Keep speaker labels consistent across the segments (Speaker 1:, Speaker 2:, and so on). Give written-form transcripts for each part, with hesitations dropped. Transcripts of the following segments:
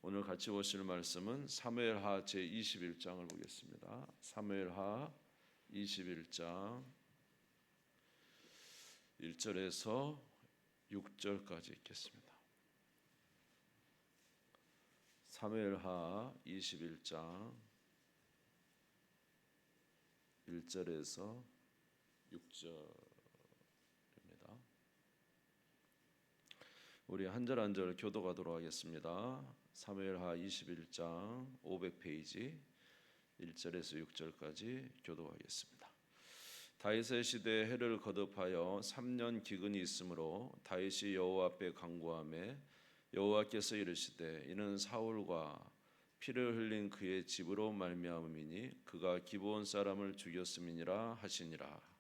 Speaker 1: 오늘 같이 보실 말씀은 사무엘하 제21장을 보겠습니다. 사무엘하 21장 1절에서 6절까지 읽겠습니다. 사무엘하 21장 1절에서 6절입니다. 우리 한 절 한 절 교도가도록 하겠습니다. 사무엘하 21장 500페이지 1절에서 6절까지 교도하겠습니다. 다윗의 시대에 해를 거듭하여 3년 기근이 있으므로 다윗이 여호와 앞에 간구하매 여호와께서 이르시되 이는 사울과 피를 흘린 그의 집으로 말미암음이니 그가 기브온 사람을 죽였음이니라 하시니라.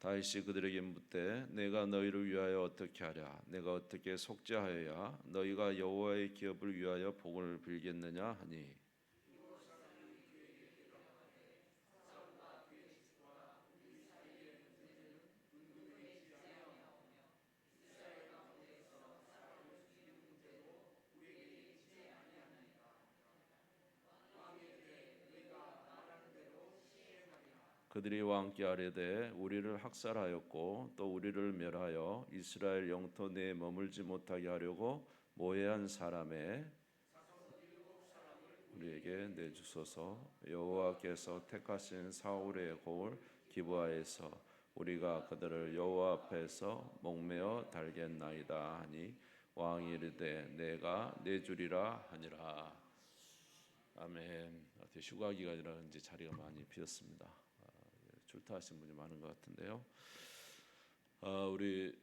Speaker 1: 다윗이 그들에게 묻되 내가 너희를 위하여 어떻게 하랴? 내가 어떻게 속죄하여야 너희가 여호와의 기업을 위하여 복을 빌겠느냐 하니 그들이 왕께 아뢰되 우리를 학살하였고 또 우리를 멸하여 이스라엘 영토 내에 머물지 못하게 하려고 모해한 사람의 우리에게 내주소서. 여호와께서 택하신 사울의 고을 기브아에서 우리가 그들을 여호와 앞에서 목매어 달겠나이다 하니 왕이 이르되 내가 내주리라 하니라. 아멘. 휴가 기간이라 그런지 자리가 많이 비었습니다. 출타하신 분이 많은 것 같은데요. 우리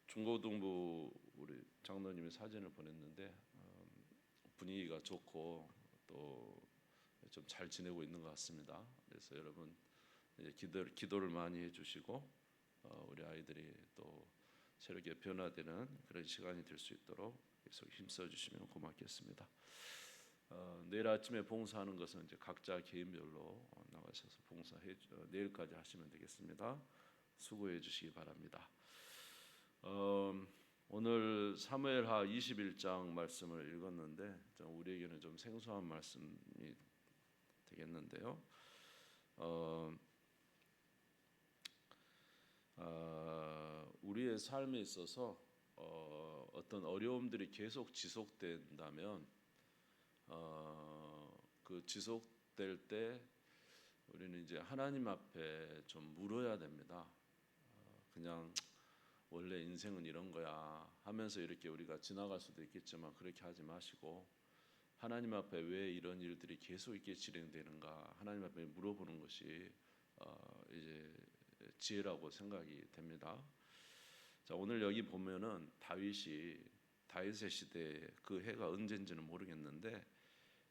Speaker 1: 중고등부 우리 장로님이 사진을 보냈는데 분위기가 좋고 또 좀 잘 지내고 있는 것 같습니다. 그래서 여러분 기도를 많이 해주시고 우리 아이들이 또 새롭게 변화되는 그런 시간이 될 수 있도록 계속 힘써 주시면 고맙겠습니다. 내일 아침에 봉사하는 것은 이제 각자 개인별로 나가셔서 봉사해 내일까지 하시면 되겠습니다. 수고해 주시기 바랍니다. 오늘 사무엘하 21장 말씀을 읽었는데 우리에게는 좀 생소한 말씀이 되겠는데요. 우리의 삶에 있어서 어떤 어려움들이 계속 지속된다면 그 지속될 때 우리는 이제 하나님 앞에 좀 물어야 됩니다. 그냥 원래 인생은 이런 거야 하면서 이렇게 우리가 지나갈 수도 있겠지만 그렇게 하지 마시고 하나님 앞에 왜 이런 일들이 계속 이렇게 진행되는가 하나님 앞에 물어보는 것이 이제 지혜라고 생각이 됩니다. 자, 오늘 여기 보면은 다윗의 시대에 그 해가 언젠지는 모르겠는데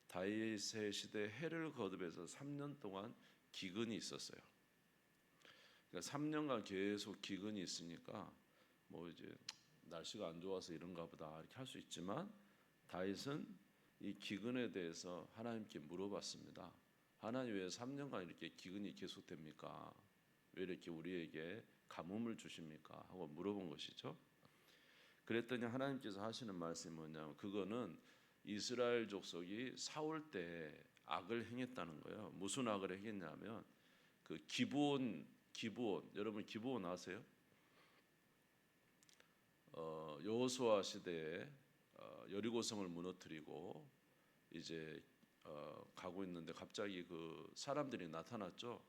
Speaker 1: 다윗의 시대에 해를 거듭해서 3년 동안 기근이 있었어요. 그러니까 3년간 계속 기근이 있으니까 뭐 이제 날씨가 안 좋아서 이런가 보다 이렇게 할 수 있지만 다윗은 이 기근에 대해서 하나님께 물어봤습니다. 하나님 왜 3년간 이렇게 기근이 계속됩니까? 왜 이렇게 우리에게 가뭄을 주십니까? 하고 물어본 것이죠. 그랬더니 하나님께서 하시는 말씀이 뭐냐면 그거는 이스라엘 족속이 사울 때 악을 행했다는 거예요. 무슨 악을 행했냐면 그 기브온 여러분 기브온 아세요? 여호수아 시대에 여리고성을 무너뜨리고 이제 가고 있는데 갑자기 그 사람들이 나타났죠.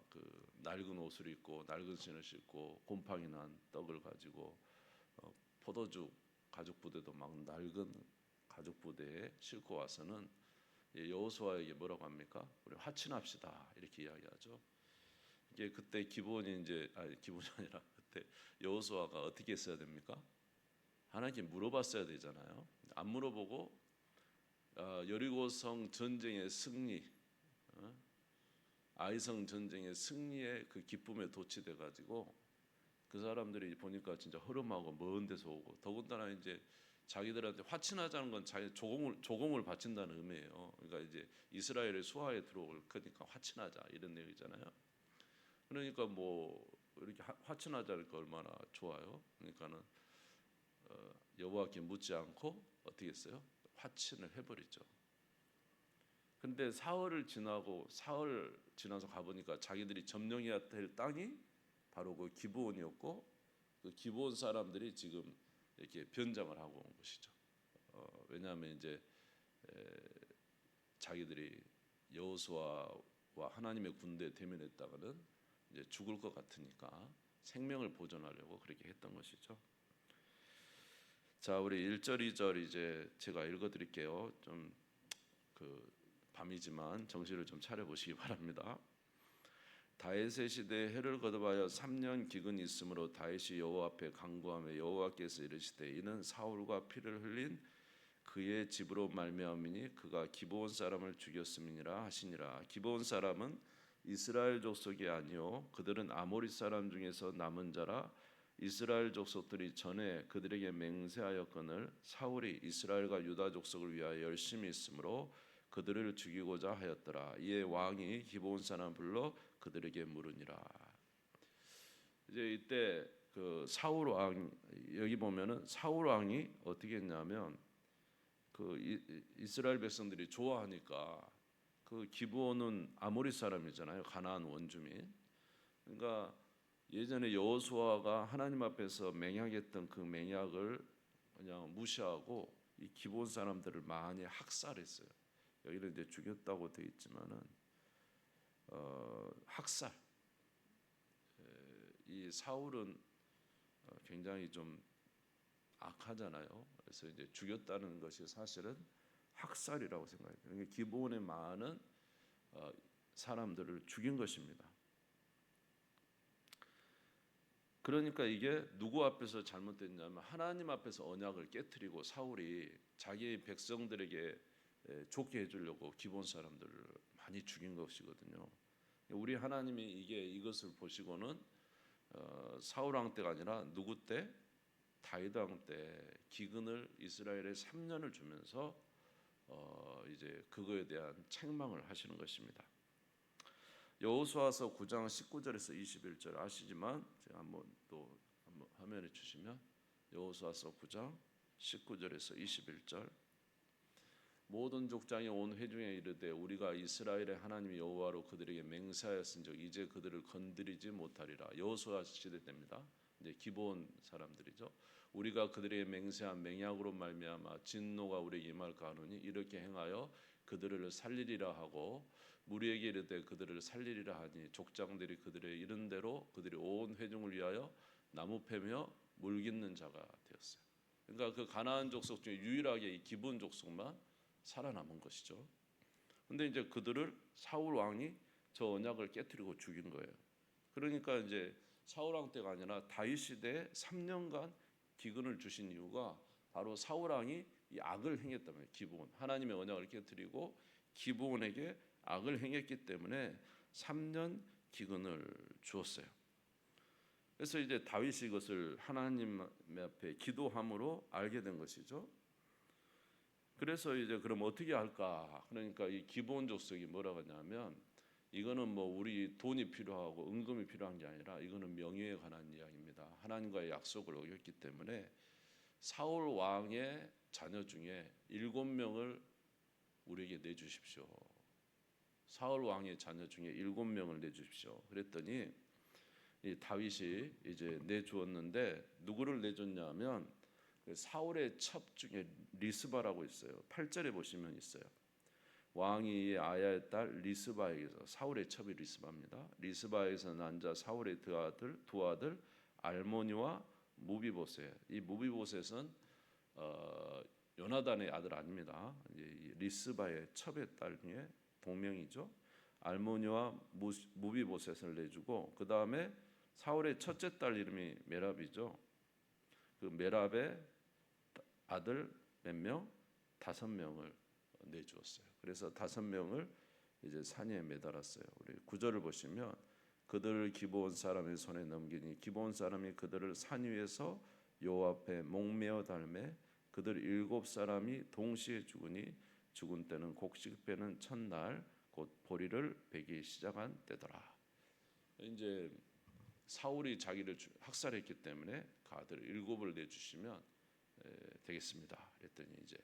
Speaker 1: 그 낡은 옷을 입고 낡은 신을 신고 곰팡이 난 떡을 가지고 포도주 가죽 부대도 막 낡은 가죽 부대에 싣고 와서는 여호수아에게 뭐라고 합니까? 우리 화친합시다 이렇게 이야기하죠. 이게 그때 기본이 기본이 아니라 그때 여호수아가 어떻게 했어야 됩니까? 하나님께 물어봤어야 되잖아요. 안 물어보고 여리고성 전쟁의 승리 아이성 전쟁의 승리의 그 기쁨에 도취돼 가지고 그 사람들이 보니까 진짜 허름하고 먼 데서 오고, 더군다나 이제 자기들한테 화친하자는 건 자기 조공을 바친다는 의미예요. 그러니까 이제 이스라엘의 수하에 들어올 거니까 화친하자 이런 내용이잖아요. 그러니까 뭐 이렇게 화친하자니까 얼마나 좋아요. 그러니까는 여호와께 묻지 않고 어떻게 했어요? 화친을 해버리죠. 근데 사흘을 지나서 가보니까 자기들이 점령해야 될 땅이 바로 그 기브온이었고, 그 기브온 사람들이 지금 이렇게 변장을 하고 온 것이죠. 왜냐하면 이제 자기들이 여호수아와 하나님의 군대에 대면했다가는 이제 죽을 것 같으니까 생명을 보존하려고 그렇게 했던 것이죠. 자, 우리 1절 2절 이제 제가 읽어드릴게요. 좀 밤이지만 정신을 좀 차려 보시기 바랍니다. 다윗의 시대에 해를 거듭하여 3년 기근이 있으므로 다윗이 여호와 앞에 간구하며 여호와께서 이르시되 이는 사울과 피를 흘린 그의 집으로 말미암으니 그가 기브온 사람을 죽였음이니라 하시니라. 기브온 사람은 이스라엘 족속이 아니요 그들은 아모리 사람 중에서 남은 자라. 이스라엘 족속들이 전에 그들에게 맹세하였거늘 사울이 이스라엘과 유다 족속을 위하여 열심히 있으므로 그들을 죽이고자 하였더라. 이에 왕이 기브온 사람 불러 그들에게 물으니라. 이제 이때 그 사울 왕, 여기 보면은 사울 왕이 어떻게 했냐면 그 이스라엘 백성들이 좋아하니까, 그 기브온은 아모리 사람이잖아요. 가나안 원주민. 그러니까 예전에 여호수아가 하나님 앞에서 맹약했던 그 맹약을 그냥 무시하고 이 기브온 사람들을 많이 학살했어요. 여기는 이제 죽였다고 되어 있지만은 학살. 이 사울은 굉장히 좀 악하잖아요. 그래서 이제 죽였다는 것이 사실은 학살이라고 생각해요. 그러니까 기브온의 많은 사람들을 죽인 것입니다. 그러니까 이게 누구 앞에서 잘못됐냐면 하나님 앞에서 언약을 깨트리고 사울이 자기의 백성들에게 좋게 해주려고 기브온 사람들을 많이 죽인 것이거든요. 우리 하나님이 이것을 보시고는 사울 왕 때가 아니라 누구 때? 다윗 왕 때 기근을 이스라엘에 3년을 주면서 이제 그거에 대한 책망을 하시는 것입니다. 여호수아서 9장 19절에서 21절 아시지만 제가 한번 화면에 주시면 여호수아서 9장 19절에서 21절 모든 족장이 온 회중에 이르되 우리가 이스라엘의 하나님 여호와로 그들에게 맹세하였은즉 이제 그들을 건드리지 못하리라. 여호수아 시대 때입니다. 이제 기브온 사람들이죠. 우리가 그들에게 맹세한 맹약으로 말미암아 진노가 우리에게 임할까 하노니 이렇게 행하여 그들을 살리리라 하고 무리에게 이르되 그들을 살리리라 하니 족장들이 그들의 이른 대로 그들이 온 회중을 위하여 나무 패며 물 깃는 자가 되었어요. 그러니까 그 가나안 족속 중에 유일하게 이 기브온 족속만 살아남은 것이죠. 근데 이제 그들을 사울 왕이 저 언약을 깨뜨리고 죽인 거예요. 그러니까 이제 사울 왕 때가 아니라 다윗 시대에 3년간 기근을 주신 이유가 바로 사울 왕이 이 악을 행했다면, 기브온 하나님의 언약을 깨뜨리고 기브온에게 악을 행했기 때문에 3년 기근을 주었어요. 그래서 이제 다윗이 이것을 하나님 앞에 기도함으로 알게 된 것이죠. 그래서 이제 그럼 어떻게 할까? 그러니까 이 기브온 족속이 뭐라고 하냐면 이거는 뭐 우리 돈이 필요하고 은금이 필요한 게 아니라 이거는 명예에 관한 이야기입니다. 하나님과의 약속을 어겼기 때문에 사울 왕의 자녀 중에 7명을 우리에게 내주십시오. 사울 왕의 자녀 중에 7명을 내주십시오. 그랬더니 이 다윗이 이제 내주었는데 누구를 내줬냐면 사울의 첩 중에 리스바라고 있어요. 8절에 보시면 있어요. 왕이 아야의 딸 리스바에게서, 사울의 첩이 리스바입니다. 리스바에서 난 자 사울의 두 아들 알모니와 무비보셋. 이 무비보셋은 요나단의 아들 아닙니다. 이 리스바의 첩의 딸 중에 동명이죠. 알모니와 무비보셋을 내주고 그 다음에 사울의 첫째 딸 이름이 메랍이죠. 그 메랍의 아들 몇 명? 5명을 내주었어요. 그래서 5명을 이제 산에 매달았어요. 우리 9절을 보시면 그들을 기브온 사람의 손에 넘기니 기브온 사람이 그들을 산 위에서 여호와 앞에 목매어 달매 그들 7사람이 동시에 죽으니 죽은 때는 곡식 빼는 첫날 곧 보리를 베기 시작한 때더라. 이제 사울이 자기를 학살했기 때문에 그 아들 7을 내주시면 되겠습니다. 그랬더니 이제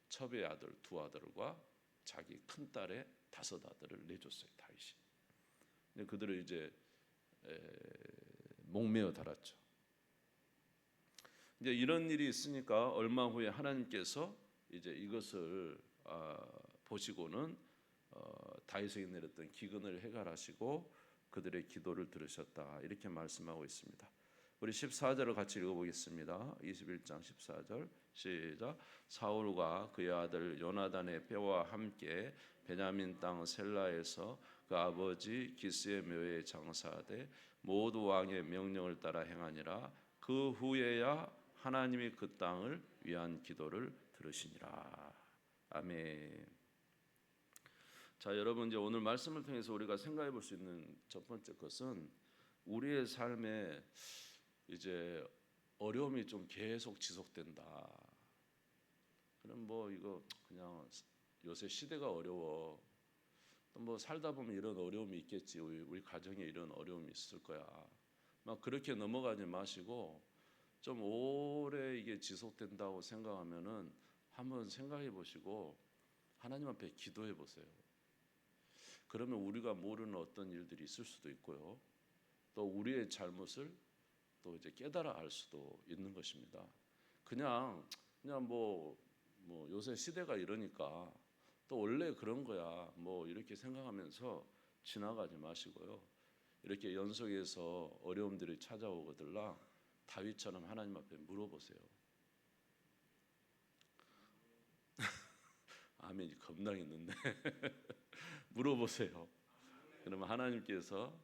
Speaker 1: 첩의 아들 2아들과 자기 큰 딸의 5아들을 내줬어요. 다윗이. 그들을 이제 목매어 달았죠. 이제 이런 일이 있으니까 얼마 후에 하나님께서 이제 이것을 보시고는 다윗에게 내렸던 기근을 해결하시고 그들의 기도를 들으셨다. 이렇게 말씀하고 있습니다. 우리 14절을 같이 읽어보겠습니다. 21장 14절 시작. 사울과 그의 아들 요나단의 뼈와 함께 베냐민 땅 셀라에서 그 아버지 기스의 묘에 장사하되 모두 왕의 명령을 따라 행하니라. 그 후에야 하나님이 그 땅을 위한 기도를 들으시니라. 아멘. 자, 여러분, 이제 오늘 말씀을 통해서 우리가 생각해 볼 수 있는 첫 번째 것은 우리의 삶에 이제 어려움이 좀 계속 지속된다. 그럼 뭐 이거 그냥 요새 시대가 어려워. 또 뭐 살다 보면 이런 어려움이 있겠지. 우리 가정에 이런 어려움이 있을 거야. 막 그렇게 넘어가지 마시고 좀 오래 이게 지속된다고 생각하면은 한번 생각해 보시고 하나님 앞에 기도해 보세요. 그러면 우리가 모르는 어떤 일들이 있을 수도 있고요. 또 우리의 잘못을 또 이제 깨달아 알 수도 있는 것입니다. 그냥 뭐 요새 시대가 이러니까 또 원래 그런 거야. 뭐 이렇게 생각하면서 지나가지 마시고요. 이렇게 연속해서 어려움들이 찾아오거들라 다윗처럼 하나님 앞에 물어보세요. 아멘이 겁나겠는데 물어보세요. 그러면 하나님께서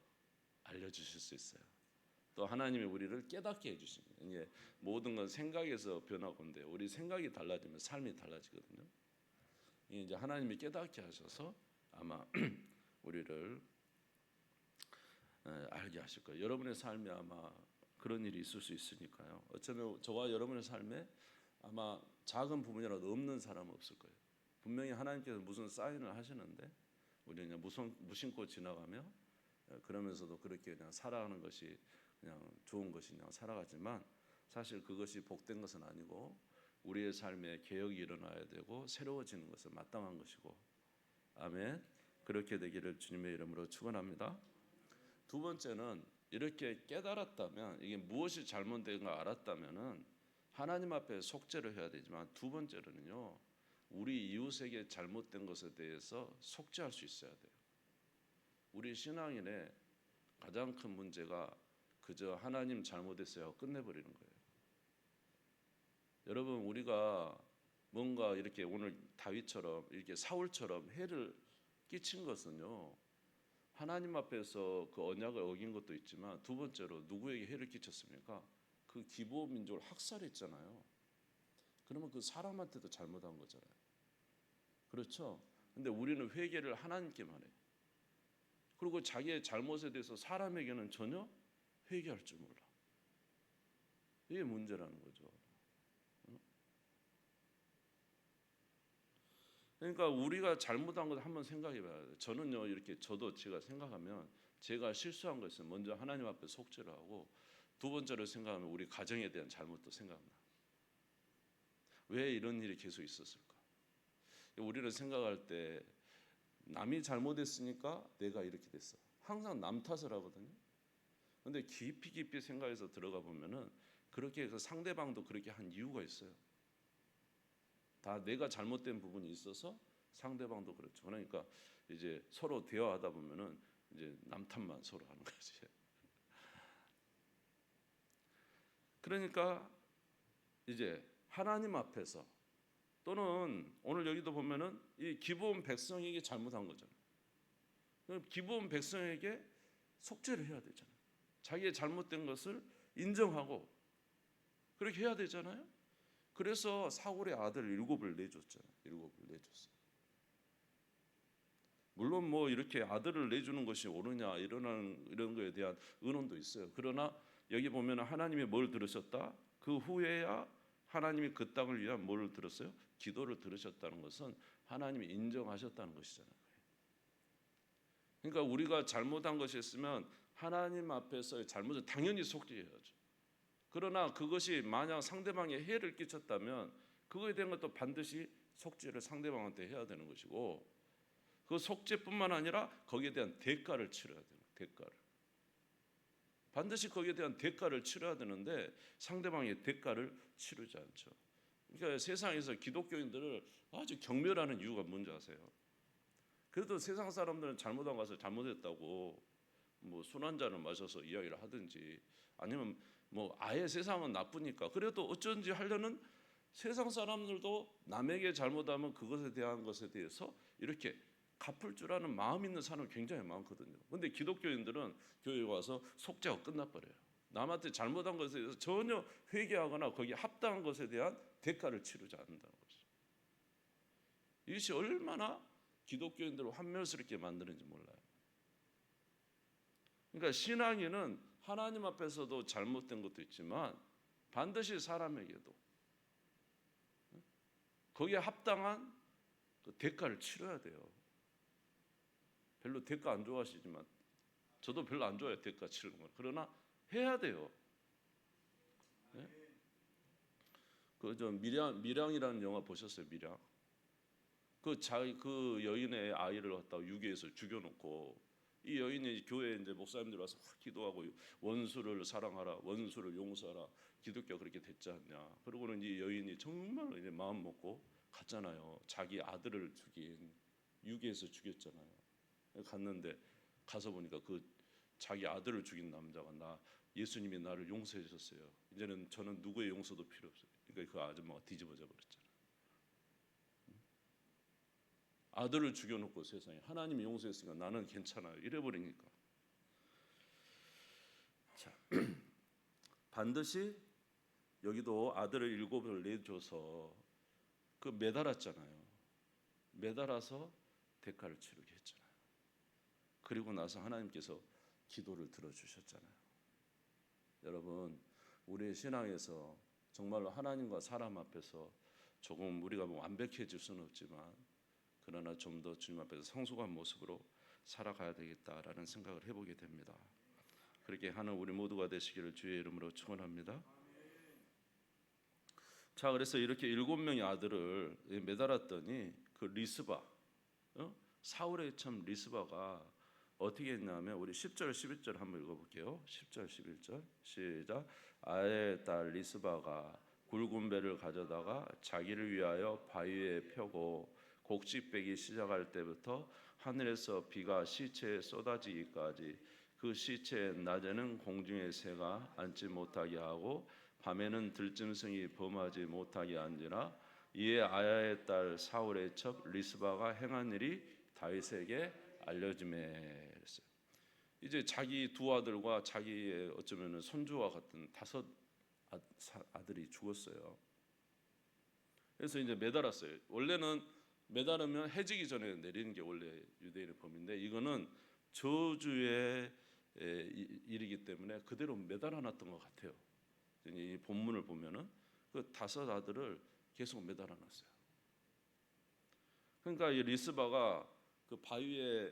Speaker 1: 알려주실 수 있어요. 또 하나님이 우리를 깨닫게 해주십니다. 이게 모든 건 생각에서 변화건데 우리 생각이 달라지면 삶이 달라지거든요. 이제 하나님이 깨닫게 하셔서 아마 우리를 알게 하실 거예요. 여러분의 삶에 아마 그런 일이 있을 수 있으니까요. 어쩌면 저와 여러분의 삶에 아마 작은 부분이라도 없는 사람은 없을 거예요. 분명히 하나님께서 무슨 사인을 하시는데 우리는 그냥 무심코 지나가며 그러면서도 그렇게 그냥 살아가는 것이 그냥 좋은 것이 그냥 살아가지만 사실 그것이 복된 것은 아니고 우리의 삶에 개혁이 일어나야 되고 새로워지는 것은 마땅한 것이고 아멘. 그렇게 되기를 주님의 이름으로 축원합니다. 두 번째는 이렇게 깨달았다면 이게 무엇이 잘못된가 알았다면은 하나님 앞에 속죄를 해야 되지만 두 번째로는요. 우리 이웃에게 잘못된 것에 대해서 속죄할 수 있어야 돼요. 우리 신앙인의 가장 큰 문제가 그저 하나님 잘못했어요 끝내버리는 거예요. 여러분 우리가 뭔가 이렇게 오늘 다윗처럼 이렇게 사울처럼 해를 끼친 것은요. 하나님 앞에서 그 언약을 어긴 것도 있지만 두 번째로 누구에게 해를 끼쳤습니까? 그 기브온 민족을 학살했잖아요. 그러면 그 사람한테도 잘못한 거잖아요. 그렇죠? 근데 우리는 회개를 하나님께만 해요. 그리고 자기의 잘못에 대해서 사람에게는 전혀 회개할 줄 몰라. 이게 문제라는 거죠. 그러니까 우리가 잘못한 것을 한번 생각해 봐야 돼요. 저는요 이렇게 제가 생각하면 제가 실수한 것은 먼저 하나님 앞에 속죄를 하고 두 번째로 생각하면 우리 가정에 대한 잘못도 생각나. 왜 이런 일이 계속 있었을까? 우리는 생각할 때 남이 잘못했으니까 내가 이렇게 됐어. 항상 남 탓을 하거든요. 근데 깊이 생각해서 들어가 보면은 그렇게 해서 상대방도 그렇게 한 이유가 있어요. 다 내가 잘못된 부분이 있어서 상대방도 그렇죠. 그러니까 이제 서로 대화하다 보면은 이제 남 탓만 서로 하는 거지. 그러니까 이제 하나님 앞에서 또는 오늘 여기도 보면은 이 기브온 백성에게 잘못한 거잖아요. 그럼 기브온 백성에게 속죄를 해야 되잖아요. 자기의 잘못된 것을 인정하고 그렇게 해야 되잖아요. 그래서 사울의 아들 7을 내줬잖아요. 7을 내줬어요. 물론 뭐 이렇게 아들을 내주는 것이 옳으냐 이런 거에 대한 의논도 있어요. 그러나 여기 보면 하나님이 뭘 들으셨다? 그 후에야 하나님이 그 땅을 위한 뭘 들었어요? 기도를 들으셨다는 것은 하나님이 인정하셨다는 것이잖아요. 그러니까 우리가 잘못한 것이 있으면 하나님 앞에서 잘못을 당연히 속죄해야죠. 그러나 그것이 만약 상대방에 해를 끼쳤다면 그거에 대한 것도 반드시 속죄를 상대방한테 해야 되는 것이고, 그 속죄뿐만 아니라 거기에 대한 대가를 치러야 돼요. 대가를 반드시 거기에 대한 대가를 치러야 되는데 상대방의 대가를 치르지 않죠. 그러니까 세상에서 기독교인들을 아주 경멸하는 이유가 뭔지 아세요? 그래도 세상 사람들은 잘못한 것을 잘못했다고 뭐 술 한 잔을 마셔서 이야기를 하든지, 아니면 뭐 아예 세상은 나쁘니까 그래도 어쩐지 하려는 세상 사람들도 남에게 잘못하면 그것에 대한 것에 대해서 이렇게 갚을 줄 아는 마음 있는 사람이 굉장히 많거든요. 근데 기독교인들은 교회에 와서 속죄가 끝나버려요. 남한테 잘못한 것에 대해서 전혀 회개하거나 거기에 합당한 것에 대한 대가를 치르지 않는다는 거죠. 이것이 얼마나 기독교인들을 환멸스럽게 만드는지 몰라요. 그러니까 신앙인은 하나님 앞에서도 잘못된 것도 있지만 반드시 사람에게도 거기에 합당한 그 대가를 치러야 돼요. 별로 대가 안 좋아하시지만 저도 별로 안 좋아해요, 대가 치르는 걸. 그러나 해야 돼요. 네? 그저 밀양이라는 영화 보셨어요? 밀양. 그 여인의 아이를 갖다가 유괴해서 죽여놓고 이 여인이 교회에 이제 목사님들 와서 기도하고 원수를 사랑하라, 원수를 용서하라, 기독교가 그렇게 됐지 않냐. 그러고는 이 여인이 정말 이제 마음 먹고 갔잖아요. 자기 아들을 유괴해서 죽였잖아요. 갔는데 가서 보니까 그 자기 아들을 죽인 남자가 예수님이 나를 용서해 주셨어요. 이제는 저는 누구의 용서도 필요 없어요. 그러니까 그 아줌마가 뒤집어져 버렸잖아요. 아들을 죽여놓고 세상에 하나님이 용서했으니까 나는 괜찮아요. 이래버리니까. 자, 반드시 여기도 아들을 7을 내줘서 그 매달았잖아요. 매달아서 대가를 치르게 했잖아요. 그리고 나서 하나님께서 기도를 들어주셨잖아요. 여러분, 우리의 신앙에서 정말로 하나님과 사람 앞에서 조금 우리가 뭐 완벽해질 수는 없지만 그러나 좀 더 주님 앞에서 성숙한 모습으로 살아가야 되겠다라는 생각을 해보게 됩니다. 그렇게 하는 우리 모두가 되시기를 주의 이름으로 축원합니다. 자, 그래서 이렇게 7명의 아들을 매달았더니 그 리스바, 사울의 참 리스바가 어떻게 했냐면 우리 10절 11절 한번 읽어볼게요. 10절 11절 시작. 아의 딸 리스바가 굵은 배를 가져다가 자기를 위하여 바위에 펴고 곡식 빼기 시작할 때부터 하늘에서 비가 시체에 쏟아지기까지 그 시체의 낮에는 공중의 새가 앉지 못하게 하고 밤에는 들짐승이 범하지 못하게 한지라. 이에 아야의 딸 사울의 첩 리스바가 행한 일이 다윗에게 알려지매. 이제 자기 두 아들과 자기의 어쩌면 손주와 같은 5 아들이 죽었어요. 그래서 이제 매달았어요. 원래는 매달으면 해지기 전에 내리는 게 원래 유대인의 법인데 이거는 저주의 일이기 때문에 그대로 매달아놨던 것 같아요. 이 본문을 보면은 그 5 아들을 계속 매달아놨어요. 그러니까 이 리스바가 그 바위에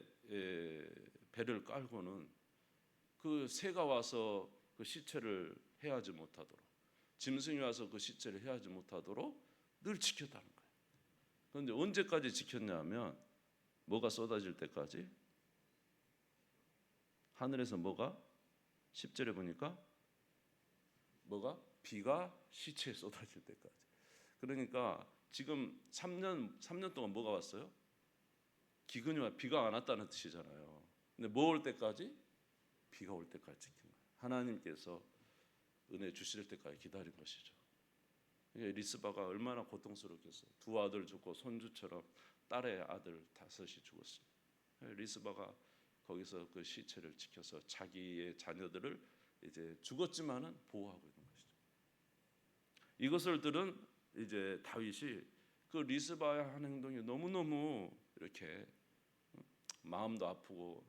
Speaker 1: 배를 깔고는 그 새가 와서 그 시체를 해하지 못하도록, 짐승이 와서 그 시체를 해하지 못하도록 늘 지켰다는 거예요. 그런데 언제까지 지켰냐면 뭐가 쏟아질 때까지. 하늘에서 뭐가 10절에 보니까 뭐가 비가 시체에 쏟아질 때까지. 그러니까 지금 3년 동안 뭐가 왔어요? 기근이 와 비가 안 왔다는 뜻이잖아요. 근데 뭐 올 때까지? 비가 올 때까지 지킨 거예요. 하나님께서 은혜 주실 때까지 기다린 것이죠. 리스바가 얼마나 고통스럽겠어요. 2 아들 죽고 손주처럼 딸의 아들 5이 죽었어요. 리스바가 거기서 그 시체를 지켜서 자기의 자녀들을 이제 죽었지만은 보호하고 있는 것이죠. 이것을 들은 이제 다윗이 그 리스바의 한 행동이 너무너무 이렇게 마음도 아프고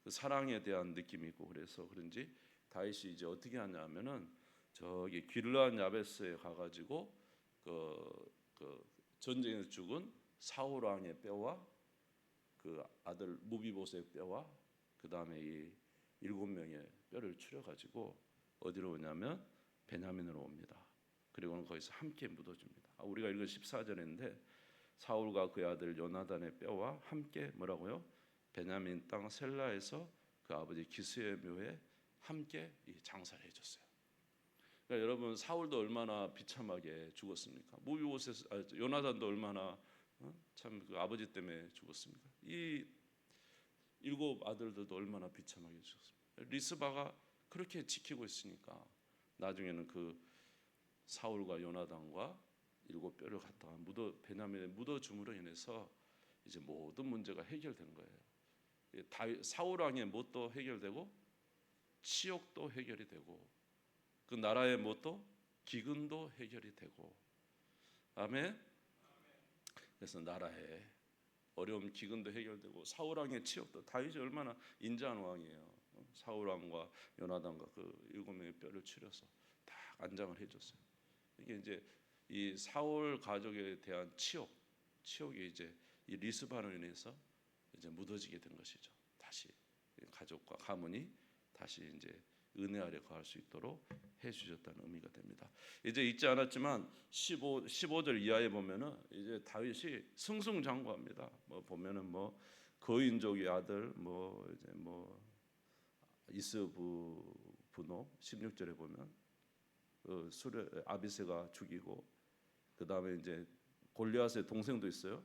Speaker 1: 그 사랑에 대한 느낌이 있고 그래서 그런지 다윗이 이제 어떻게 하냐면은 저기 길르앗 야베스에 가가지고 그 전쟁에서 죽은 사울 왕의 뼈와 그 아들 무비보셋의 뼈와 그 다음에 이 7명의 뼈를 추려가지고 어디로 오냐면 베냐민으로 옵니다. 그리고는 거기서 함께 묻어줍니다. 우리가 읽은 14절인데 사울과 그의 아들 요나단의 뼈와 함께 뭐라고요? 베냐민 땅 셀라에서 그 아버지 기스의 묘에 함께 이 장사를 해줬어요. 그러니까 여러분 사울도 얼마나 비참하게 죽었습니까? 무비보셋 요나단도 얼마나 참 그 아버지 때문에 죽었습니까? 이 7 아들들도 얼마나 비참하게 죽었습니까? 리스바가 그렇게 지키고 있으니까 나중에는 그 사울과 요나단과 7뼈를 갖다가 베냐민에 묻어줌으로 인해서 이제 모든 문제가 해결된 거예요. 사울 왕의 뭣도 해결되고 치욕도 해결이 되고 그 나라의 뭣도 기근도 해결이 되고 아멘. 그래서 나라의 어려움 기근도 해결되고 사울 왕의 치욕도 다윗이 얼마나 인자한 왕이에요. 사울 왕과 요나단과 그 7명의 뼈를 추려서 다 안장을 해줬어요. 이게 이제 이 사울 가족에 대한 치욕이 이제 이 리스바로 인해서 이제 묻어지게 된 것이죠. 다시 가족과 가문이 다시 이제 은혜 아래 거할 수 있도록 해주셨다는 의미가 됩니다. 이제 잊지 않았지만 15절 이하에 보면은 이제 다윗이 승승장구합니다. 뭐 보면은 뭐 거인족의 아들 이제 이스부노 16절에 보면 아비새가 죽이고 그 다음에 이제 골리앗의 동생도 있어요.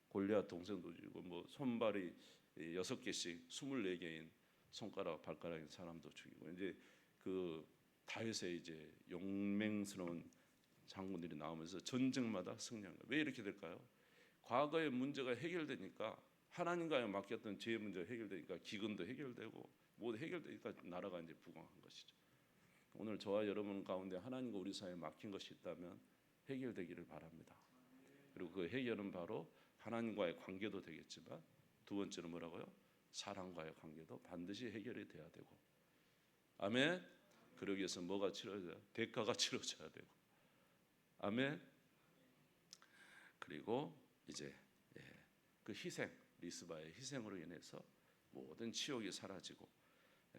Speaker 1: 골리앗 동생도 죽이고 뭐 손발이 6개씩 24개인 손가락 발가락인 사람도 죽이고 이제 그 다윗의 이제 용맹스러운 장군들이 나오면서 전쟁마다 승리한 거예요. 왜 이렇게 될까요? 과거의 문제가 해결되니까 하나님과에 맡겼던 죄의 문제가 해결되니까 기근도 해결되고 모두 해결되니까 나라가 이제 부강한 것이죠. 오늘 저와 여러분 가운데 하나님과 우리 사이에 막힌 것이 있다면 해결되기를 바랍니다. 그리고 그 해결은 바로 하나님과의 관계도 되겠지만 두 번째는 뭐라고요? 사랑과의 관계도 반드시 해결이 돼야 되고 아멘. 그러기 위해서 뭐가 치러져야 대가가 치러져야 되고 아멘. 그리고 이제 그 희생 리스바의 희생으로 인해서 모든 치욕이 사라지고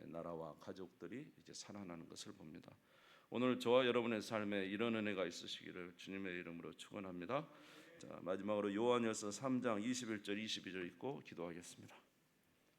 Speaker 1: 나라와 가족들이 이제 살아나는 것을 봅니다. 오늘 저와 여러분의 삶에 이런 은혜가 있으시기를 주님의 이름으로 축원합니다. 자, 마지막으로 요한일서 3장 21절 22절 읽고 기도하겠습니다.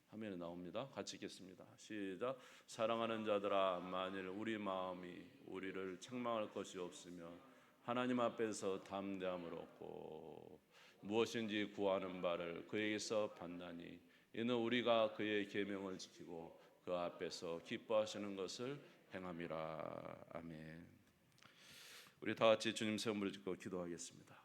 Speaker 1: 화면에 나옵니다. 같이 읽겠습니다. 시작. 사랑하는 자들아 만일 우리 마음이 우리를 책망할 것이 없으면 하나님 앞에서 담대함을 얻고 무엇인지 구하는 바를 그에게서 받나니 이는 우리가 그의 계명을 지키고 그 앞에서 기뻐하시는 것을 행함이라. 아멘. 우리 다 같이 주님 세움을 짓고 기도하겠습니다.